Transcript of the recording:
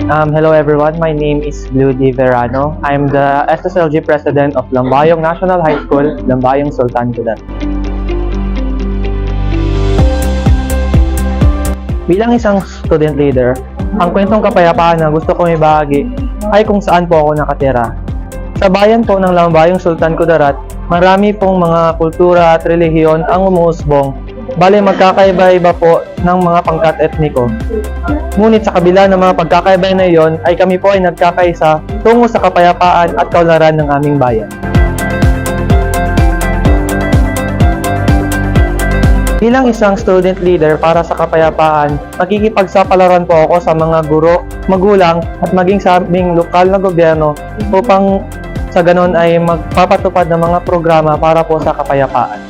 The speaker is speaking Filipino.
Hello everyone, my name is Blue Di Verano. I'm the SSLG President of Lambayong National High School, Lambayong Sultan Kudarat. Bilang isang student leader, ang kwentong kapayapaan na gusto kong ibahagi ay kung saan po ako nakatira. Sa bayan po ng Lambayong Sultan Kudarat, marami pong mga kultura at relihiyon ang umuusbong. Bale, magkakaiba-iba po ng mga pangkat etniko. Ngunit sa kabila ng mga pagkakaiba na iyon, ay kami po ay nagkakaisa tungo sa kapayapaan at kaunlaran ng aming bayan. Bilang isang student leader para sa kapayapaan, makikipagsapalaran po ako sa mga guro, magulang at maging sa aming lokal na gobyerno upang sa ganon ay magpapatupad ng mga programa para po sa kapayapaan.